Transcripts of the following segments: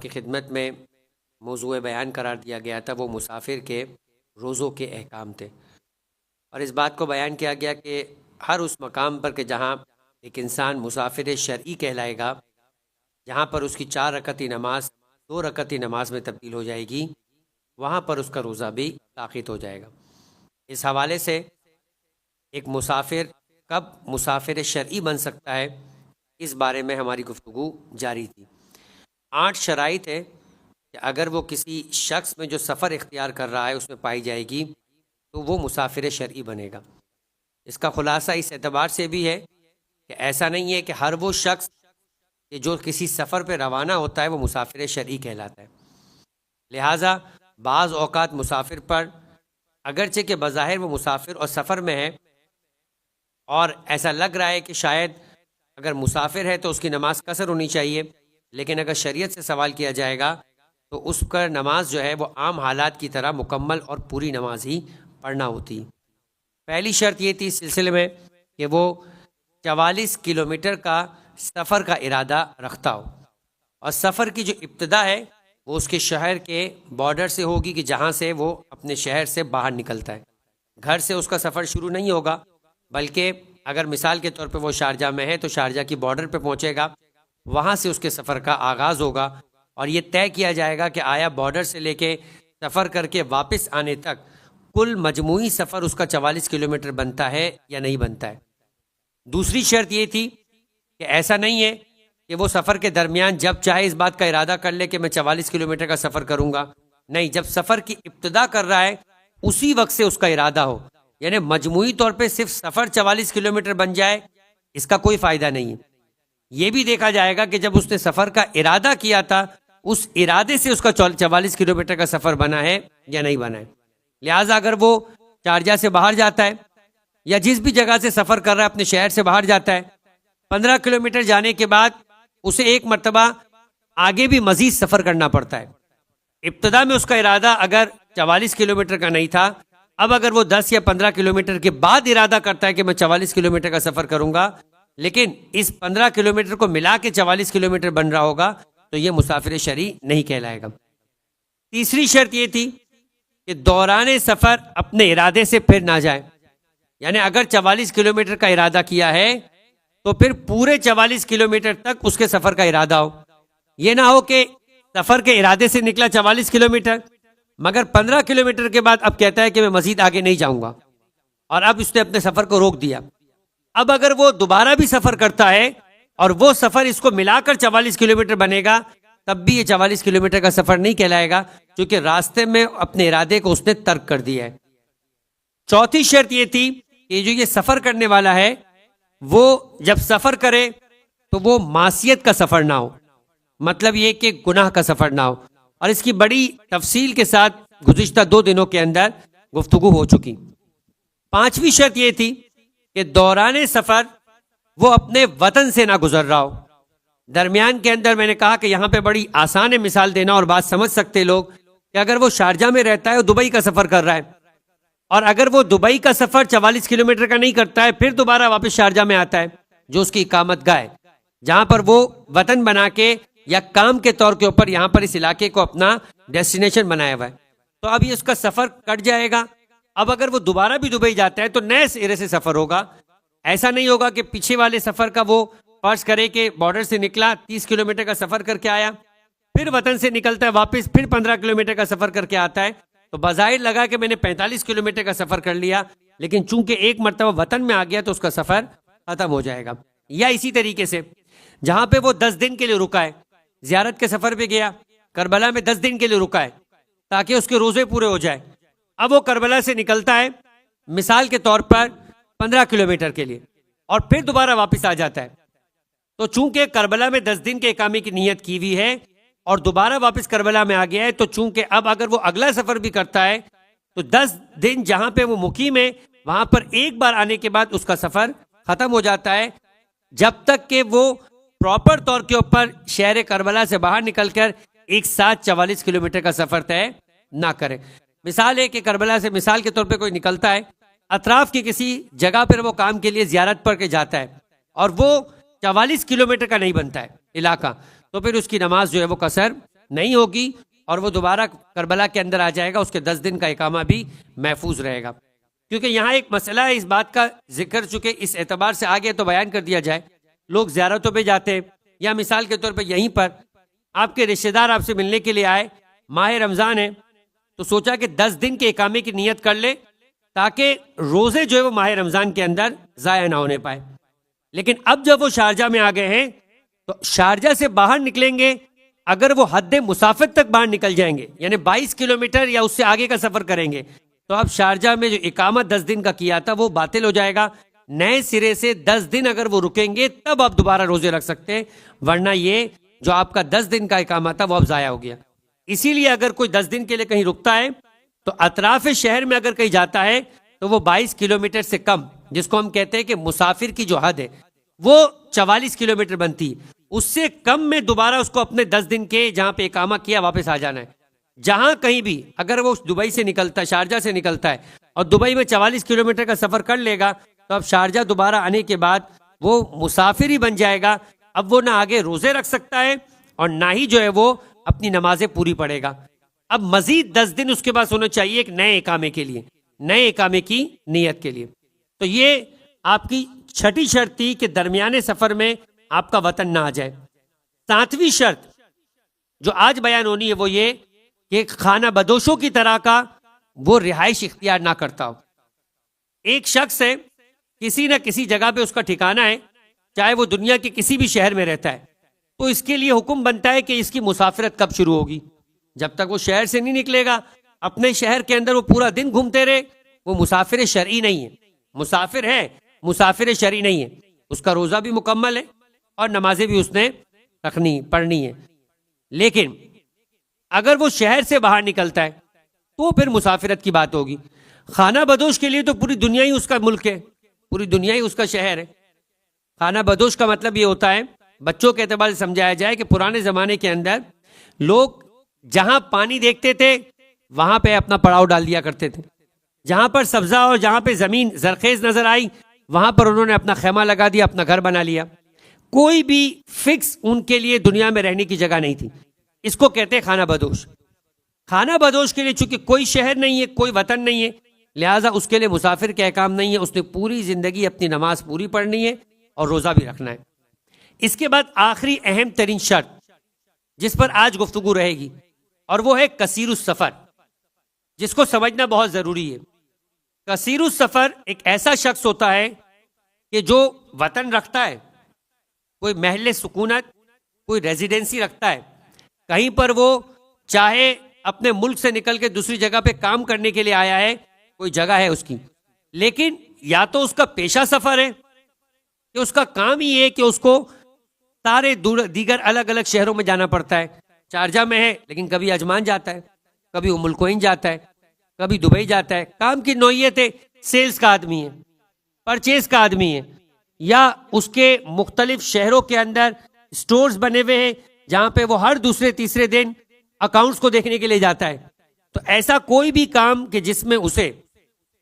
کی خدمت میں موضوع بیان قرار دیا گیا تھا وہ مسافر کے روزوں کے احکام تھے، اور اس بات کو بیان کیا گیا کہ ہر اس مقام پر کہ جہاں ایک انسان مسافر شرعی کہلائے گا، جہاں پر اس کی 4 رکعتی نماز 2 رکعتی نماز میں تبدیل ہو جائے گی، وہاں پر اس کا روزہ بھی طاقت ہو جائے گا۔ اس حوالے سے ایک مسافر کب مسافر شرعی بن سکتا ہے، اس بارے میں ہماری گفتگو جاری تھی۔ 8 شرائط ہے کہ اگر وہ کسی شخص میں جو سفر اختیار کر رہا ہے اس میں پائی جائے گی تو وہ مسافر شرعی بنے گا۔ اس کا خلاصہ اس اعتبار سے بھی ہے کہ ایسا نہیں ہے کہ ہر وہ شخص کہ جو کسی سفر پہ روانہ ہوتا ہے وہ مسافر شرعی کہلاتا ہے۔ لہٰذا بعض اوقات مسافر پر اگرچہ کہ بظاہر وہ مسافر اور سفر میں ہے اور ایسا لگ رہا ہے کہ شاید اگر مسافر ہے تو اس کی نماز قصر ہونی چاہیے، لیکن اگر شریعت سے سوال کیا جائے گا تو اس کا نماز جو ہے وہ عام حالات کی طرح مکمل اور پوری نماز ہی پڑھنا ہوتی۔ پہلی شرط یہ تھی اس سلسلے میں کہ وہ 44 کلومیٹر کا سفر کا ارادہ رکھتا ہو، اور سفر کی جو ابتدا ہے وہ اس کے شہر کے بارڈر سے ہوگی کہ جہاں سے وہ اپنے شہر سے باہر نکلتا ہے۔ گھر سے اس کا سفر شروع نہیں ہوگا، بلکہ اگر مثال کے طور پہ وہ شارجہ میں ہے تو شارجہ کی بارڈر پہ پہنچے گا، وہاں سے اس کے سفر کا آغاز ہوگا، اور یہ طے کیا جائے گا کہ آیا بارڈر سے لے کے سفر کر کے واپس آنے تک کل مجموعی سفر اس کا 44 کلومیٹر بنتا ہے یا نہیں بنتا ہے۔ دوسری شرط یہ تھی کہ ایسا نہیں ہے کہ وہ سفر کے درمیان جب چاہے اس بات کا ارادہ کر لے کہ میں 44 کلومیٹر کا سفر کروں گا، نہیں، جب سفر کی ابتدا کر رہا ہے اسی وقت سے اس کا ارادہ ہو، یعنی مجموعی طور پہ صرف سفر 44 کلومیٹر بن جائے اس کا کوئی فائدہ نہیں ہے۔ یہ بھی دیکھا جائے گا کہ جب اس نے سفر کا ارادہ کیا تھا اس ارادے سے اس کا 44 کلومیٹر کا سفر بنا ہے یا نہیں بنا ہے۔ لہٰذا اگر وہ شارجہ سے باہر جاتا ہے یا جس بھی جگہ سے سفر کر رہا ہے اپنے شہر سے باہر جاتا ہے، 15 کلومیٹر جانے کے بعد اسے ایک مرتبہ آگے بھی مزید سفر کرنا پڑتا ہے۔ ابتدا میں اس کا ارادہ اگر 44 کلومیٹر کا نہیں تھا، اب اگر وہ 10 یا 15 کلومیٹر کے بعد ارادہ کرتا ہے کہ میں 44 کلومیٹر کا سفر کروں گا، لیکن اس 15 کلومیٹر کو ملا کے 44 کلومیٹر بن رہا ہوگا تو یہ مسافر شرعی نہیں کہلائے گا۔ تیسری شرط یہ تھی کہ دوران سفر اپنے ارادے سے پھر نہ جائے، یعنی اگر 44 کلومیٹر کا ارادہ کیا ہے تو پھر پورے 44 کلومیٹر تک اس کے سفر کا ارادہ ہو۔ یہ نہ ہو کہ سفر کے ارادے سے نکلا 44 کلومیٹر مگر 15 کلومیٹر کے بعد اب کہتا ہے کہ میں مزید آگے نہیں جاؤں گا، اور اب اس نے اپنے سفر کو روک دیا۔ اب اگر وہ دوبارہ بھی سفر کرتا ہے اور وہ سفر اس کو ملا کر 44 کلومیٹر بنے گا، تب بھی یہ 44 کلومیٹر کا سفر نہیں کہلائے گا، کیونکہ راستے میں اپنے ارادے کو اس نے ترک کر دیا ہے۔ چوتھی شرط یہ تھی کہ جو یہ سفر کرنے والا ہے وہ جب سفر کرے تو وہ معصیت کا سفر نہ ہو، مطلب یہ کہ گناہ کا سفر نہ ہو، اور اس کی بڑی تفصیل کے ساتھ گزشتہ 2 دنوں کے اندر گفتگو ہو چکی۔ پانچویں شرط یہ تھی کہ دوران سفر وہ اپنے وطن سے نہ گزر رہا ہو۔ درمیان کے اندر میں نے کہا کہ یہاں پہ بڑی آسان ہے مثال دینا اور بات سمجھ سکتے لوگ کہ اگر وہ شارجہ میں رہتا ہے اور دبئی کا سفر کر رہا ہے، اور اگر وہ دبئی کا سفر 44 کلومیٹر کا نہیں کرتا ہے، پھر دوبارہ واپس شارجہ میں آتا ہے جو اس کی اقامت گاہ ہے، جہاں پر وہ وطن بنا کے یا کام کے طور کے اوپر یہاں پر اس علاقے کو اپنا ڈیسٹینیشن بنایا ہوا ہے، تو اب یہ اس کا سفر کٹ جائے گا۔ اب اگر وہ دوبارہ بھی دبئی جاتا ہے تو نئے سرے سے سفر ہوگا۔ ایسا نہیں ہوگا کہ پیچھے والے سفر کا وہ فرض کرے کہ بارڈر سے نکلا 30 کلومیٹر کا سفر کر کے آیا، پھر وطن سے نکلتا ہے واپس پھر 15 کلومیٹر کا سفر کر کے آتا ہے، تو بظاہر لگا کہ میں نے 45 کلومیٹر کا سفر کر لیا، لیکن چونکہ ایک مرتبہ وطن میں آ گیا تو اس کا سفر ختم ہو جائے گا۔ یا اسی طریقے سے جہاں پہ وہ 10 دن کے لیے رکا ہے، زیارت کے سفر پہ گیا، کربلا میں 10 دن کے لیے رکا ہے تاکہ اس کے روزے پورے ہو جائے، اب وہ کربلا سے نکلتا ہے مثال کے طور پر 15 کلومیٹر کے لیے اور پھر دوبارہ واپس آ جاتا ہے، تو چونکہ کربلا میں 10 دن کے اقامے کی نیت کی ہوئی ہے اور دوبارہ واپس کربلا میں آ گیا ہے، تو چونکہ اب اگر وہ اگلا سفر بھی کرتا ہے تو 10 دن جہاں پہ وہ مقیم ہے وہاں پر ایک بار آنے کے بعد اس کا سفر ختم ہو جاتا ہے، جب تک کہ وہ پراپر طور کے اوپر شہر کربلا سے باہر نکل کر ایک ساتھ 44 کلومیٹر کا سفر طے نہ کرے۔ مثال ہے کہ کربلا سے مثال کے طور پہ کوئی نکلتا ہے، اطراف کی کسی جگہ پر وہ کام کے لیے زیارت پر کے جاتا ہے اور وہ 44 کلومیٹر کا نہیں بنتا ہے علاقہ، تو پھر اس کی نماز جو ہے وہ قصر نہیں ہوگی اور وہ دوبارہ کربلا کے اندر آ جائے گا، اس کے 10 دن کا اقامہ بھی محفوظ رہے گا۔ کیونکہ یہاں ایک مسئلہ ہے، اس بات کا ذکر چونکہ اس اعتبار سے آگے تو بیان کر دیا جائے، لوگ زیارتوں پہ جاتے ہیں، یا مثال کے طور پہ یہیں پر آپ کے رشتہ دار آپ سے ملنے کے لیے آئے، ماہ رمضان ہے تو سوچا کہ 10 دن کے اقامے کی نیت کر لے تاکہ روزے جو ہے وہ ماہ رمضان کے اندر ضائع نہ ہونے پائے۔ لیکن اب جب وہ شارجہ میں آ گئے ہیں تو شارجہ سے باہر نکلیں گے، اگر وہ حد مسافت تک باہر نکل جائیں گے، یعنی 22 کلومیٹر یا اس سے آگے کا سفر کریں گے، تو اب شارجہ میں جو اقامت 10 دن کا کیا تھا وہ باطل ہو جائے گا۔ نئے سرے سے 10 دن اگر وہ رکیں گے تب آپ دوبارہ روزے رکھ سکتے ہیں، ورنہ یہ جو آپ کا 10 دن کا اقامہ تھا وہ اب ضائع ہو گیا۔ اسی لیے اگر کوئی 10 دن کے لیے کہیں رکتا ہے تو اطراف شہر میں اگر کہیں جاتا ہے تو وہ 22 کلومیٹر سے کم، جس کو ہم کہتے ہیں کہ مسافر کی جو حد ہے وہ 44 کلومیٹر بنتی ہے، اس سے کم میں دوبارہ اس کو اپنے 10 دن کے جہاں پہ اقامہ کیا واپس آ جانا ہے۔ جہاں کہیں بھی اگر وہ دبئی سے نکلتا ہے، شارجہ سے نکلتا ہے اور دبئی میں 44 کلومیٹر کا سفر کر لے گا تو اب شارجہ دوبارہ آنے کے بعد وہ مسافر ہی بن جائے گا، اب وہ نہ آگے روزے رکھ سکتا ہے اور نہ ہی جو ہے وہ اپنی نمازیں پوری پڑھے گا۔ اب مزید 10 دن اس کے پاس ہونا چاہیے ایک نئے اقامے کے لیے، نئے اقامے کی نیت کے لیے۔ تو یہ آپ کی چھٹی شرط تھی کہ درمیانے سفر میں آپ کا وطن نہ آ جائے۔ 7ویں شرط جو آج بیان ہونی ہے وہ یہ کہ خانہ بدوشوں کی طرح کا وہ رہائش اختیار نہ کرتا ہو۔ ایک شخص ہے، کسی نہ کسی جگہ پہ اس کا ٹھکانہ ہے، چاہے وہ دنیا کے کسی بھی شہر میں رہتا ہے، تو اس کے لیے حکم بنتا ہے کہ اس کی مسافرت کب شروع ہوگی۔ جب تک وہ شہر سے نہیں نکلے گا، اپنے شہر کے اندر وہ پورا دن گھومتے رہے، وہ مسافر شرعی نہیں ہے۔ مسافر ہے، مسافر شرعی نہیں ہے، اس کا روزہ بھی مکمل ہے اور نمازیں بھی اس نے رکھنی پڑھنی ہے۔ لیکن اگر وہ شہر سے باہر نکلتا ہے تو پھر مسافرت کی بات ہوگی۔ خانہ بدوش کے لیے تو پوری دنیا ہی اس کا ملک ہے، پوری دنیا ہی اس کا شہر ہے۔ خانہ بدوش کا مطلب یہ ہوتا ہے، بچوں کے اعتبار سے سمجھایا جائے کہ پرانے زمانے کے اندر لوگ جہاں پانی دیکھتے تھے وہاں پہ اپنا پڑاؤ ڈال دیا کرتے تھے، جہاں پر سبزہ اور جہاں پہ زمین زرخیز نظر آئی وہاں پر انہوں نے اپنا خیمہ لگا دیا، اپنا گھر بنا لیا۔ کوئی بھی فکس ان کے لیے دنیا میں رہنے کی جگہ نہیں تھی، اس کو کہتے ہیں خانہ بدوش۔ خانہ بدوش کے لیے چونکہ کوئی شہر نہیں ہے، کوئی وطن نہیں ہے، لہٰذا اس کے لیے مسافر کے احکام نہیں ہے، اس نے پوری زندگی اپنی نماز پوری پڑھنی ہے اور روزہ بھی رکھنا ہے۔ اس کے بعد آخری اہم ترین شرط جس پر آج گفتگو رہے گی اور وہ ہے کثیر السفر، جس کو سمجھنا بہت ضروری ہے۔ کثیر السفر ایک ایسا شخص ہوتا ہے کہ جو وطن رکھتا ہے، کوئی محل سکونت، کوئی ریزیڈنسی رکھتا ہے، کہیں پر وہ چاہے اپنے ملک سے نکل کے دوسری جگہ پہ کام کرنے کے لیے آیا ہے، کوئی جگہ ہے اس کی، لیکن یا تو اس کا پیشہ سفر ہے کہ اس کا کام ہی ہے کہ اس کو سارے دیگر الگ الگ شہروں میں جانا پڑتا ہے۔ شارجہ میں ہے لیکن کبھی عجمان جاتا ہے، کبھی ام القوین جاتا ہے، کبھی دبئی جاتا ہے۔ کام کی نوعیت ہے، سیلز کا آدمی ہے، پرچیز کا آدمی ہے، یا اس کے مختلف شہروں کے اندر سٹورز بنے ہوئے ہیں جہاں پہ وہ ہر دوسرے تیسرے دن اکاؤنٹس کو دیکھنے کے لیے جاتا ہے۔ تو ایسا کوئی بھی کام کہ جس میں اسے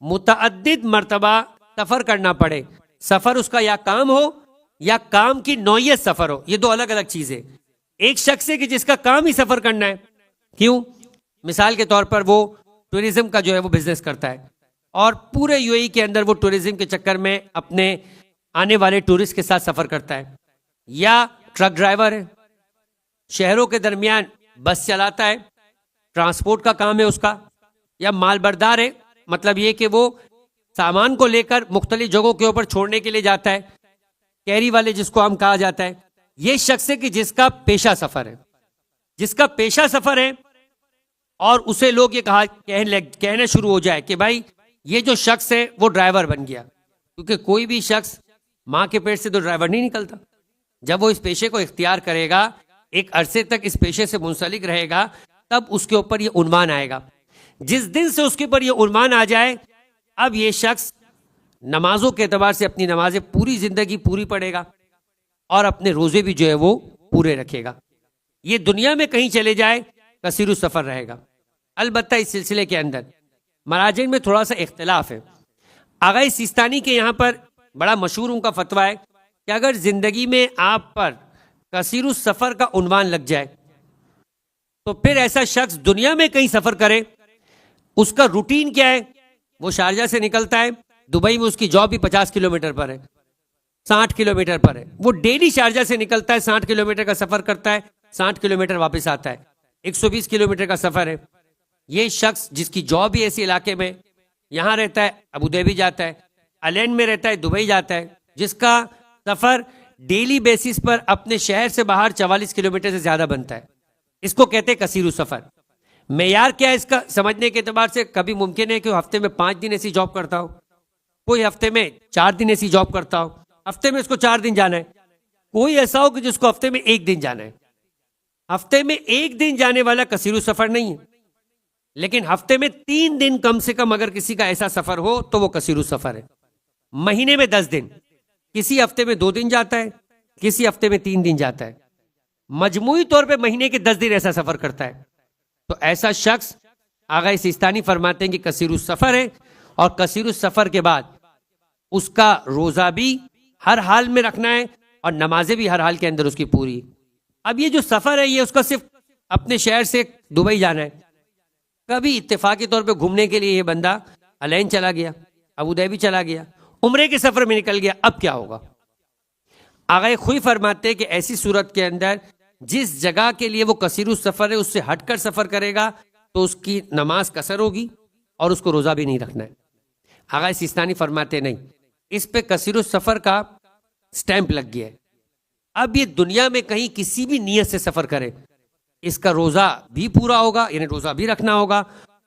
متعدد مرتبہ سفر کرنا پڑے، سفر اس کا یا کام ہو یا کام کی نوعیت سفر ہو، یہ دو الگ الگ چیزیں۔ ایک شخص ہے کہ جس کا کام ہی سفر کرنا ہے، کیوں؟ مثال کے طور پر وہ ٹورزم کا جو ہے وہ بزنس کرتا ہے اور پورے یو اے ای کے اندر وہ ٹورزم کے چکر میں اپنے آنے والے ٹورسٹ کے ساتھ سفر کرتا ہے، یا ٹرک ڈرائیور ہے، شہروں کے درمیان بس چلاتا ہے، ٹرانسپورٹ کا کام ہے اس کا، یا مال بردار ہے، مطلب یہ کہ وہ سامان کو لے کر مختلف جگہوں کے اوپر چھوڑنے کے لیے جاتا ہے، کیری والے جس کو ہم کہا جاتا ہے۔ یہ شخص ہے کہ جس کا پیشہ سفر ہے، جس کا پیشہ سفر ہے، اور اسے لوگ یہ کہنا شروع ہو جائے کہ بھائی یہ جو شخص ہے وہ ڈرائیور بن گیا، کیونکہ کوئی بھی شخص ماں کے پیٹ سے تو ڈرائیور نہیں نکلتا۔ جب وہ اس پیشے کو اختیار کرے گا، ایک عرصے تک اس پیشے سے منسلک رہے گا، تب اس کے اوپر یہ عنوان آئے گا۔ جس دن سے اس کے اوپر یہ عنوان آ جائے، اب یہ شخص نمازوں کے اعتبار سے اپنی نمازیں پوری زندگی پوری پڑھے گا اور اپنے روزے بھی جو ہے وہ پورے رکھے گا۔ یہ دنیا میں کہیں چلے جائے کثیر السفر رہے گا۔ البتہ اس سلسلے کے اندر مراجع میں تھوڑا سا اختلاف ہے۔ آغا سیستانی کے یہاں پر بڑا مشہور ان کا فتویٰ ہے کہ اگر زندگی میں آپ پر کثیر السفر کا عنوان لگ جائے تو پھر ایسا شخص دنیا میں کہیں سفر کرے، اس کا روٹین کیا ہے؟ وہ شارجہ سے نکلتا ہے، دبئی میں اس کی جاب بھی 50 کلومیٹر پر ہے، 60 کلومیٹر پر ہے، وہ ڈیلی شارجہ سے نکلتا ہے، 60 کلومیٹر کا سفر کرتا ہے، 60 کلومیٹر واپس آتا ہے، 120 کلومیٹر کا سفر ہے۔ یہ شخص جس کی جاب بھی ایسی علاقے میں، یہاں رہتا ہے ابوظہبی جاتا ہے، الین میں رہتا ہے دبئی جاتا ہے، جس کا سفر ڈیلی بیسس پر اپنے شہر سے باہر 44 کلومیٹر سے زیادہ بنتا ہے، اس کو کہتے ہیں کثیر السفر۔ معیار کیا ہے اس کا سمجھنے کے اعتبار سے؟ کبھی ممکن ہے کہ ہفتے میں 5 دن ایسی جاب کرتا ہو، کوئی ہفتے میں 4 دن ایسی جاب کرتا ہو، ہفتے میں اس کو 4 دن جانا ہے، کوئی ایسا ہو کہ جس کو ہفتے میں 1 دن جانا ہے۔ ہفتے میں 1 دن جانے والا کثیر السفر نہیں ہے، لیکن ہفتے میں 3 دن کم سے کم اگر کسی کا ایسا سفر ہو تو وہ کثیر السفر ہے۔ مہینے میں 10 دن، کسی ہفتے میں 2 دن جاتا ہے، کسی ہفتے میں 3 دن جاتا ہے، مجموعی طور پہ مہینے کے 10 دن ایسا سفر کرتا ہے، تو ایسا شخص آغا سیستانی فرماتے ہیں کہ کثیر السفر ہے، اور کثیر السفر کے بعد اس کا روزہ بھی ہر حال میں رکھنا ہے اور نمازیں بھی ہر حال کے اندر اس کی پوری۔ اب یہ جو سفر ہے یہ اس کا صرف اپنے شہر سے دبئی جانا ہے، کبھی اتفاقی طور پہ گھومنے کے لیے یہ بندہ الین چلا گیا، ابوظہبی چلا گیا، عمرے کے سفر میں نکل گیا، اب کیا ہوگا؟ آغا خوئی فرماتے ہیں کہ ایسی صورت کے اندر جس جگہ کے لیے وہ کثیر السفر ہے اس سے ہٹ کر سفر کرے گا تو اس کی نماز قصر ہوگی اور اس کو روزہ بھی نہیں رکھنا ہے۔ آغا سیستانی فرماتے نہیں، اس پہ کثیر السفر کا سٹیمپ لگ گیا ہے، اب یہ دنیا میں کہیں کسی بھی نیت سے سفر کرے اس کا روزہ بھی پورا ہوگا، یعنی روزہ بھی رکھنا ہوگا،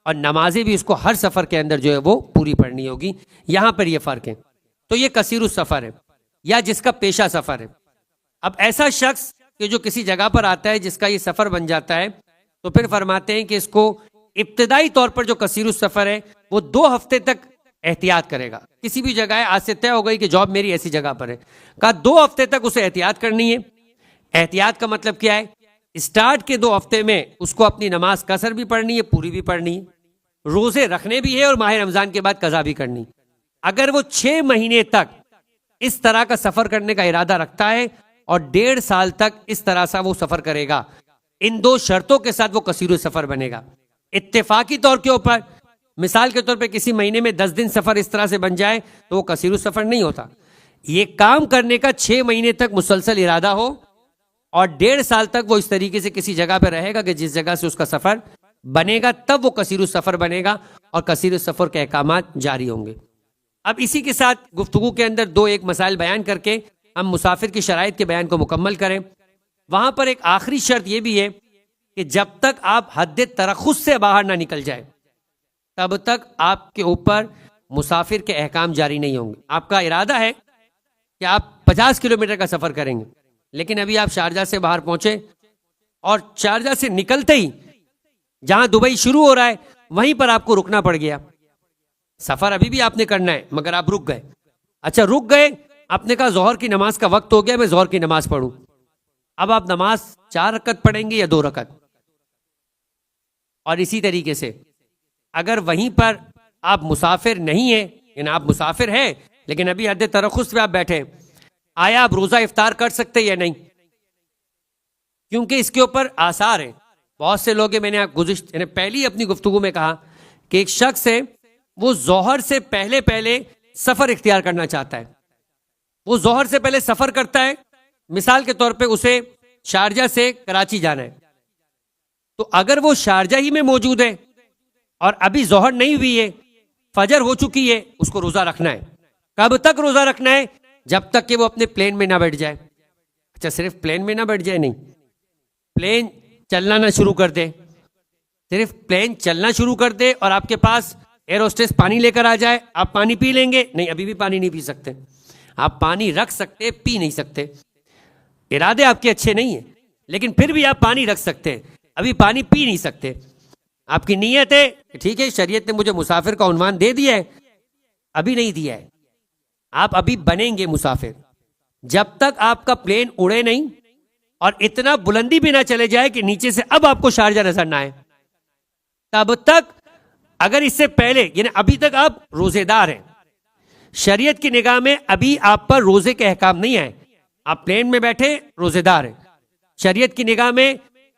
اور نمازیں بھی اس کو ہر سفر کے اندر جو ہے وہ پوری پڑھنی ہوگی۔ یہاں پر یہ فرق ہے، تو یہ کثیر السفر ہے یا جس کا پیشہ سفر ہے۔ اب ایسا شخص کہ جو کسی جگہ پر آتا ہے جس کا یہ سفر بن جاتا ہے، تو پھر فرماتے ہیں کہ اس کو ابتدائی طور پر جو کثیر السفر ہے وہ 2 ہفتے تک احتیاط کرے گا۔ کسی بھی جگہ ہے، آج سے طے ہو گئی کہ جاب میری ایسی جگہ پر ہے، کہا 2 ہفتے تک اسے احتیاط کرنی ہے۔ احتیاط کا مطلب کیا ہے؟ اسٹارٹ کے 2 ہفتے میں اس کو اپنی نماز قصر بھی پڑھنی ہے، پوری بھی پڑھنی ہے، روزے رکھنے بھی ہے، اور ماہ رمضان کے بعد قضا بھی کرنی۔ اگر وہ 6 مہینے تک اس طرح کا سفر کرنے کا ارادہ رکھتا ہے اور 1.5 سال تک اس طرح سے وہ سفر کرے گا، ان 2 شرطوں کے ساتھ وہ کثیر السفر بنے گا۔ اتفاقی طور کے اوپر مثال کے طور پہ کسی مہینے میں 10 دن سفر اس طرح سے بن جائے تو وہ کثیر السفر نہیں ہوتا۔ یہ کام کرنے کا 6 مہینے تک مسلسل ارادہ ہو اور 1.5 سال تک وہ اس طریقے سے کسی جگہ پہ رہے گا کہ جس جگہ سے اس کا سفر بنے گا، تب وہ کثیر السفر بنے گا اور کثیر السفر کے احکامات جاری ہوں گے۔ اب اسی کے ساتھ گفتگو کے اندر 2 ایک مسائل بیان کر کے ہم مسافر کی شرائط کے بیان کو مکمل کریں۔ وہاں پر ایک آخری شرط یہ بھی ہے کہ جب تک آپ حد ترخص سے باہر نہ نکل جائیں تب تک آپ کے اوپر مسافر کے احکام جاری نہیں ہوں گے۔ آپ کا ارادہ ہے کہ آپ 50 کلومیٹر کا سفر کریں گے، لیکن ابھی آپ شارجہ سے باہر پہنچے اور شارجہ سے نکلتے ہی جہاں دبئی شروع ہو رہا ہے وہیں پر آپ کو رکنا پڑ گیا۔ سفر ابھی بھی آپ نے کرنا ہے مگر آپ رک گئے۔ اچھا رک گئے، آپ نے کہا ظہر کی نماز کا وقت ہو گیا، میں ظہر کی نماز پڑھوں۔ اب آپ نماز 4 رکعت پڑھیں گے یا 2 رکعت؟ اور اسی طریقے سے اگر وہیں پر آپ مسافر نہیں ہیں، یعنی آپ مسافر ہیں لیکن ابھی حد ترخص پہ آپ بیٹھے، آیا آپ روزہ افطار کر سکتے یا نہیں؟ کیونکہ اس کے اوپر آثار ہیں۔ بہت سے لوگ ہیں، میں نے یعنی پہلی اپنی گفتگو میں کہا کہ ایک شخص ہے وہ ظہر سے پہلے سفر اختیار کرنا چاہتا ہے، وہ ظہر سے پہلے سفر کرتا ہے، مثال کے طور پہ اسے شارجہ سے کراچی جانا ہے، تو اگر وہ شارجہ ہی میں موجود ہے اور ابھی ظہر نہیں ہوئی ہے، فجر ہو چکی ہے، اس کو روزہ رکھنا ہے۔ کب تک روزہ رکھنا ہے؟ جب تک کہ وہ اپنے پلین میں نہ بیٹھ جائے۔ اچھا صرف پلین میں نہ بیٹھ جائے؟ نہیں، پلین چلنا نہ شروع کر دے، صرف پلین چلنا شروع کر دے اور آپ کے پاس ایئر ہوسٹس پانی لے کر آ جائے، آپ پانی پی لیں گے؟ نہیں، ابھی بھی پانی نہیں پی سکتے۔ آپ پانی رکھ سکتے، پی نہیں سکتے، ارادے آپ کے اچھے نہیں ہیں، لیکن پھر بھی آپ پانی رکھ سکتے، ابھی پانی پی نہیں سکتے۔ آپ کی نیت ہے کہ ٹھیک ہے شریعت نے مجھے مسافر کا عنوان دے دیا ہے، ابھی نہیں دیا ہے، آپ ابھی بنیں گے مسافر جب تک آپ کا پلین اڑے نہیں اور اتنا بلندی بھی نہ چلے جائے کہ نیچے سے اب آپ کو شارجہ نظر نہ آئے، تب تک اگر اس سے پہلے یعنی ابھی تک آپ روزے دار ہیں، شریعت کی نگاہ میں ابھی آپ پر روزے کے احکام نہیں آئے، آپ پلین میں بیٹھے روزے دار ہیں، شریعت کی نگاہ میں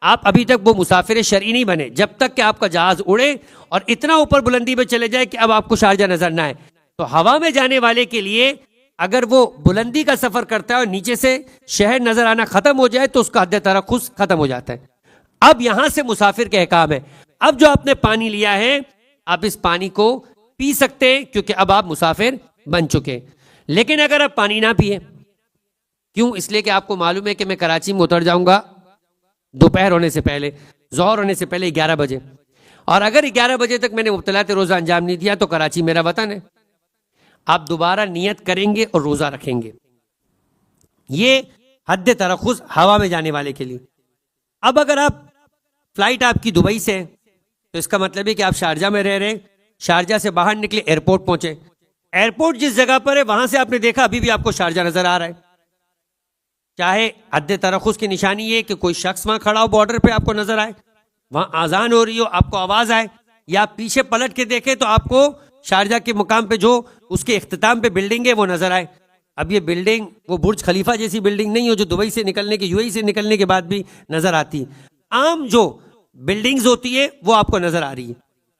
آپ ابھی تک وہ مسافر شرعی نہیں بنے جب تک کہ آپ کا جہاز اڑے اور اتنا اوپر بلندی پہ چلے جائے کہ اب آپ کو شارجہ نظر نہ آئے. تو ہوا میں جانے والے کے لیے اگر وہ بلندی کا سفر کرتا ہے اور نیچے سے شہر نظر آنا ختم ہو جائے تو اس کا حد ترخص ختم ہو جاتا ہے. اب یہاں سے مسافر کے احکام ہے. اب جو آپ نے پانی لیا ہے آپ اس پانی کو پی سکتے ہیں کیونکہ اب آپ مسافر بن چکے. لیکن اگر آپ پانی نہ پیے، کیوں؟ اس لیے کہ آپ کو معلوم ہے کہ میں کراچی میں اتر جاؤں گا دوپہر ہونے سے پہلے، ظہر ہونے سے پہلے 11 بجے، اور اگر 11 بجے تک میں نے مبتلات روزہ انجام نہیں دیا تو کراچی میرا وطن ہے. آپ دوبارہ نیت کریں گے اور روزہ رکھیں گے. یہ حد ترخص ہوا میں جانے والے کے لیے. اب اگر آپ فلائٹ آپ کی دبئی سے ہے تو اس کا مطلب ہے کہ آپ شارجہ میں رہ رہے ہیں، شارجہ سے باہر نکلے ایئرپورٹ پہنچے، ایئرپورٹ جس جگہ پر ہے وہاں سے آپ نے دیکھا ابھی بھی آپ کو شارجہ نظر آ رہا ہے. چاہے حد ترخص کی نشانی یہ کہ کوئی شخص وہاں کھڑا ہو بارڈر پہ آپ کو نظر آئے، وہاں اذان ہو رہی ہو آپ کو آواز آئے، یا آپ پیچھے پلٹ کے دیکھیں تو آپ کو شارجہ کے مقام پہ جو اس کے اختتام پہ بلڈنگ ہے وہ نظر آئے. اب یہ بلڈنگ وہ برج خلیفہ جیسی بلڈنگ نہیں ہو جو دبئی سے نکلنے کے، یو اے ای سے نکلنے کے بعد بھی نظر آتی. عام جو بلڈنگز ہوتی ہے وہ آپ کو نظر آ رہی ہے.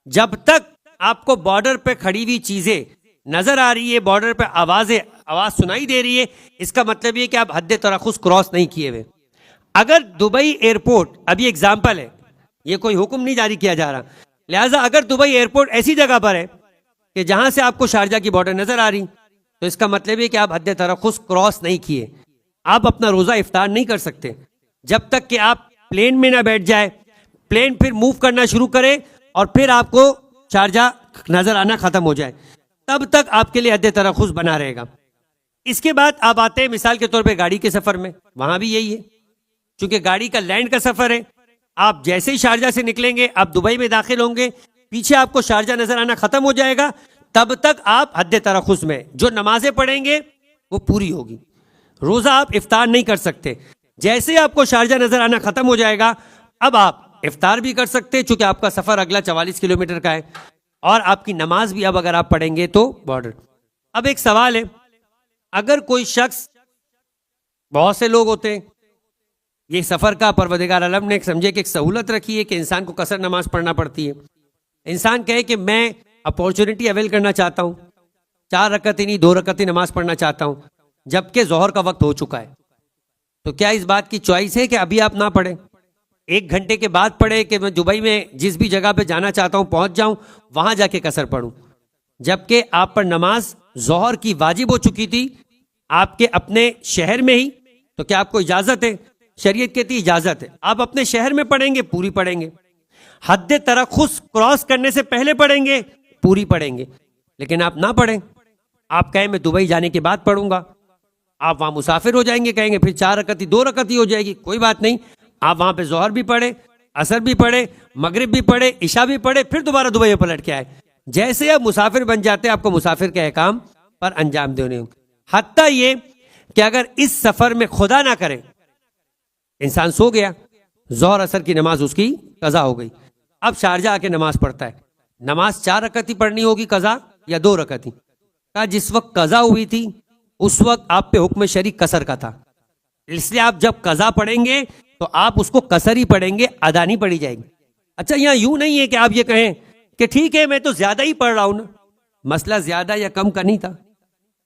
جب تک آپ کو بارڈر پہ کھڑی ہوئی چیزیں نظر آ رہی ہے، بارڈر پہ آواز سنائی دے رہی ہے، اس کا مطلب یہ کہ آپ حد ترخص کراس نہیں کیے ہوئے. اگر دبئی ایئرپورٹ، ابھی ایگزامپل ہے، یہ کوئی حکم نہیں جاری کیا جا رہا، لہٰذا اگر دبئی ایئرپورٹ ایسی جگہ پر ہے کہ جہاں سے آپ کو شارجہ کی بارڈر نظر آ رہی تو اس کا مطلب یہ کہ آپ حد ترخص کراس نہیں کیے. آپ اپنا روزہ افطار نہیں کر سکتے جب تک کہ آپ پلین میں نہ بیٹھ جائے، پلین پھر موو کرنا شروع کرے اور پھر آپ کو شارجہ نظر آنا ختم ہو جائے، تب تک آپ کے لیے حد ترخص بنا رہے گا. اس کے بعد آپ آتے ہیں مثال کے طور پہ گاڑی کے سفر میں، وہاں بھی یہی ہے، چونکہ گاڑی کا لینڈ کا سفر ہے. آپ جیسے ہی شارجہ سے نکلیں گے آپ دبئی میں داخل ہوں گے، پیچھے آپ کو شارجہ نظر آنا ختم ہو جائے گا، تب تک آپ حد ترخص میں. جو نمازیں پڑھیں گے وہ پوری ہوگی، روزہ آپ افطار نہیں کر سکتے. جیسے ہی آپ کو شارجہ نظر آنا ختم ہو جائے گا اب آپ افطار بھی کر سکتے چونکہ آپ کا سفر اگلا 44 کلومیٹر کا ہے، اور آپ کی نماز بھی اب اگر آپ پڑھیں گے تو بارڈر. اب ایک سوال ہے، اگر کوئی شخص، بہت سے لوگ ہوتے ہیں، یہ سفر کا پروردگار عالم نے سمجھے کہ ایک سہولت رکھی ہے کہ انسان کو قصر نماز پڑھنا پڑتی ہے. انسان کہے کہ میں اپورچونٹی اویل کرنا چاہتا ہوں، 4 رکعتیں نہیں 2 رکعتیں نماز پڑھنا چاہتا ہوں، جبکہ ظہر کا وقت ہو چکا ہے. تو کیا اس بات کی چوائس ہے کہ ابھی آپ نہ پڑھیں، 1 گھنٹے کے بعد پڑھے کہ میں دبئی میں جس بھی جگہ پہ جانا چاہتا ہوں پہنچ جاؤں وہاں جا کے قصر پڑھوں، جبکہ آپ پر نماز ظہر کی واجب ہو چکی تھی آپ کے اپنے شہر میں ہی؟ تو کیا آپ کو اجازت ہے؟ شریعت کہتی اجازت ہے، آپ اپنے شہر میں پڑھیں گے پوری پڑھیں گے، حد ترخص کراس کرنے سے پہلے پڑھیں گے پوری پڑھیں گے. لیکن آپ نہ پڑھیں، آپ کہیں میں دبئی جانے کے بعد پڑھوں گا، آپ وہاں مسافر ہو جائیں گے، کہیں گے پھر 4 رکعت 2 رکعت ہی ہو جائے گی. کوئی بات نہیں، آپ وہاں پہ ظہر بھی پڑھے، عصر بھی پڑھے، مغرب بھی پڑھے، عشاء بھی پڑھے، پھر دوبارہ دبئی میں پلٹ کے آئے. جیسے آپ مسافر بن جاتے آپ کو مسافر کے احکام پر انجام دینے ہوں. حتیٰ یہ کہ اگر اس سفر میں خدا نہ کرے انسان سو گیا، ظہر عصر کی نماز اس کی قضا ہو گئی، اب شارجہ آ کے نماز پڑھتا ہے، نماز 4 رکعت ہی پڑھنی ہوگی قضا یا 2 رکعت ہی؟ کہا جس وقت قضا ہوئی تھی اس وقت آپ پہ حکم شرعی قصر کا تھا، اس لیے آپ جب قضا پڑھیں گے تو آپ اس کو قصر ہی پڑھیں گے، ادا نہیں پڑھی جائے گی. اچھا یہاں یوں نہیں ہے کہ آپ یہ کہیں کہ ٹھیک ہے میں تو زیادہ ہی پڑھ رہا ہوں نا. مسئلہ زیادہ یا کم کا نہیں تھا،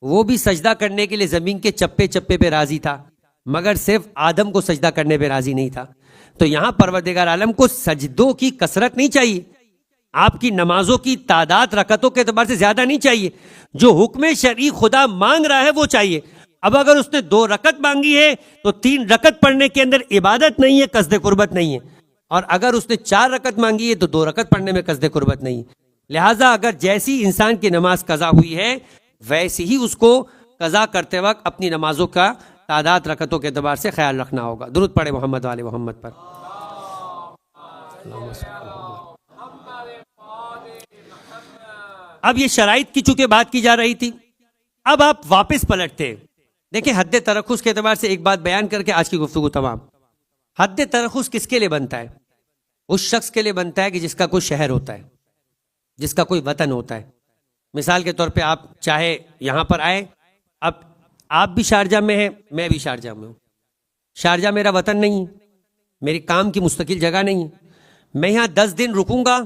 وہ بھی سجدہ کرنے کے لیے زمین کے چپے چپے پہ راضی تھا، مگر صرف آدم کو سجدہ کرنے پہ راضی نہیں تھا. تو یہاں پروردگار عالم کو سجدوں کی کثرت نہیں چاہیے، آپ کی نمازوں کی تعداد رکعتوں کے اعتبار سے زیادہ نہیں چاہیے، جو حکم شرعی خدا مانگ رہا ہے وہ چاہیے. اب اگر اس نے 2 رکعت مانگی ہے تو 3 رکعت پڑھنے کے اندر عبادت نہیں ہے، قصد قربت نہیں ہے، اور اگر اس نے 4 رکعت مانگی ہے تو 2 رکعت پڑھنے میں قصد قربت نہیں ہے. لہٰذا اگر جیسی انسان کی نماز قضا ہوئی ہے ویسے ہی اس کو قضا کرتے وقت اپنی نمازوں کا تعداد رکعتوں کے اعتبار سے خیال رکھنا ہوگا. درود پڑھے محمد والے محمد پر. اب یہ شرائط کی چونکہ بات کی جا رہی تھی، اب آپ واپس پلٹتے ہیں. دیکھیں حد ترخص کے اعتبار سے ایک بات بیان کر کے آج کی گفتگو تمام. حد ترخص کس کے لیے بنتا ہے؟ اس شخص کے لیے بنتا ہے کہ جس کا کوئی شہر ہوتا ہے، جس کا کوئی وطن ہوتا ہے. مثال کے طور پہ آپ چاہے یہاں پر آئے، اب آپ بھی شارجہ میں ہیں میں بھی شارجہ میں ہوں، شارجہ میرا وطن نہیں ہے، میری کام کی مستقل جگہ نہیں ہے، میں یہاں 10 دن رکوں گا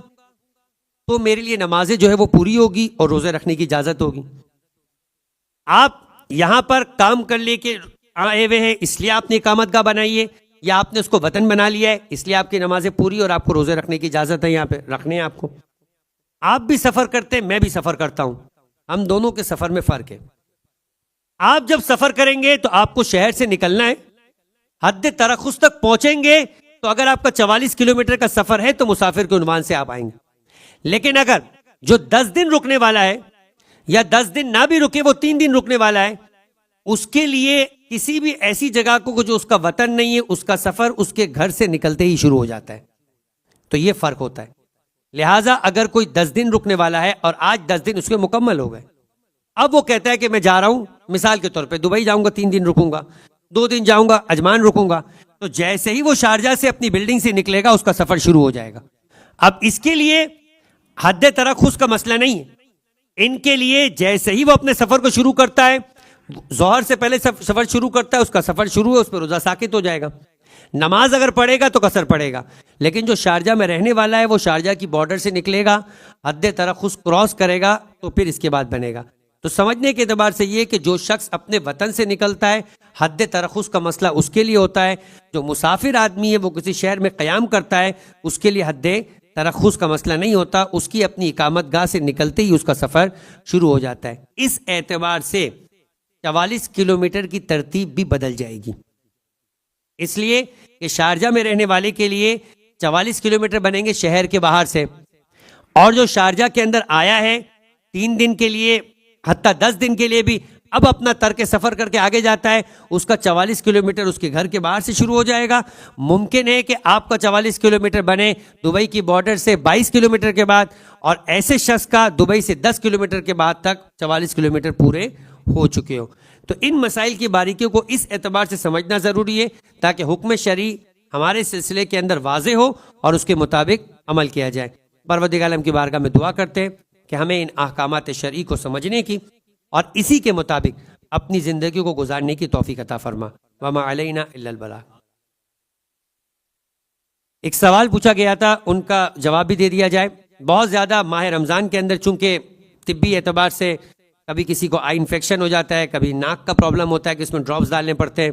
تو میرے لیے نمازیں جو ہے وہ پوری ہوگی اور روزے رکھنے کی اجازت ہوگی۔ آپ یہاں پر کام کر لے کے آئے ہوئے ہیں، اس لیے آپ نے اقامت گاہ بنائی ہے، یا آپ نے اس کو وطن بنا لیا ہے اس لیے آپ کی نمازیں پوری اور آپ کو روزے رکھنے کی اجازت ہے، یہاں پہ رکھنے ہیں آپ کو۔ آپ بھی سفر کرتے ہیں، میں بھی سفر کرتا ہوں، ہم دونوں کے سفر میں فرق ہے۔ آپ جب سفر کریں گے تو آپ کو شہر سے نکلنا ہے، حد ترخص تک پہنچیں گے تو اگر آپ کا 44 کلومیٹر کا سفر ہے تو مسافر کے عنوان سے آپ آئیں گے۔ لیکن اگر جو 10 دن رکنے والا ہے یا 10 دن نہ بھی رکے، وہ 3 دن رکنے والا ہے، اس کے لیے کسی بھی ایسی جگہ کو جو اس کا وطن نہیں ہے، اس کا سفر اس کے گھر سے نکلتے ہی شروع ہو جاتا ہے۔ تو یہ فرق ہوتا ہے۔ لہٰذا اگر کوئی 10 دن رکنے والا ہے اور آج 10 دن اس کے مکمل ہو گئے، اب وہ کہتا ہے کہ میں جا رہا ہوں، مثال کے طور پہ دبئی جاؤں گا، 3 دن رکوں گا، 2 دن جاؤں گا عجمان رکوں گا، تو جیسے ہی وہ شارجہ سے اپنی بلڈنگ سے نکلے گا اس کا سفر شروع ہو جائے گا۔ اب اس کے لیے حد ترخص کا مسئلہ نہیں ہے، ان کے لیے جیسے ہی وہ اپنے سفر کو شروع کرتا ہے، ظہر سے پہلے سفر شروع کرتا ہے، اس کا سفر شروع ہے، اس پہ روزہ ساقط ہو جائے گا۔ نماز اگر پڑھے گا تو قصر پڑے گا، لیکن جو شارجہ میں رہنے والا ہے وہ شارجہ کی بارڈر سے نکلے گا، حد ترخص کراس کرے گا تو پھر اس کے بعد بنے گا۔ تو سمجھنے کے اعتبار سے یہ کہ جو شخص اپنے وطن سے نکلتا ہے حد ترخص کا مسئلہ اس کے لیے ہوتا ہے، جو مسافر آدمی ہے وہ کسی شہر میں قیام کرتا ہے اس کے لیے حد ترخص کا مسئلہ نہیں ہوتا، اس کی اپنی اقامت گاہ سے نکلتے ہی اس کا سفر شروع ہو جاتا ہے۔ اس اعتبار سے 44 کلومیٹر کی ترتیب بھی بدل جائے گی، اس لیے کہ شارجہ میں رہنے والے کے لیے 44 کلومیٹر بنیں گے شہر کے باہر سے، اور جو شارجہ کے اندر آیا ہے 3 دن کے لیے حتیٰ 10 دن کے لیے بھی اب اپنا ترک سفر کر کے آگے جاتا ہے، اس کا 44 کلومیٹر اس کے گھر کے باہر سے شروع ہو جائے گا۔ ممکن ہے کہ آپ کا 44 کلومیٹر بنے دبئی کی بارڈر سے 22 کلومیٹر کے بعد، اور ایسے شخص کا دبئی سے 10 کلومیٹر کے بعد تک 44 کلومیٹر پورے ہو چکے ہو۔ تو ان مسائل کی باریکیوں کو اس اعتبار سے سمجھنا ضروری ہے تاکہ حکم شرعی ہمارے سلسلے کے اندر واضح ہو اور اس کے مطابق عمل کیا جائے۔ پروردگار عالم کی بارگاہ میں دعا کرتے ہیں کہ ہمیں ان احکامات شرعی کو سمجھنے کی اور اسی کے مطابق اپنی زندگی کو گزارنے کی توفیق عطا فرما۔ وما علینا الا البلاغ۔ ایک سوال پوچھا گیا تھا، ان کا جواب بھی دے دیا جائے۔ بہت زیادہ ماہ رمضان کے اندر چونکہ طبی اعتبار سے کبھی کسی کو آئی انفیکشن ہو جاتا ہے، کبھی ناک کا پرابلم ہوتا ہے کہ اس میں ڈراپس ڈالنے پڑتے ہیں،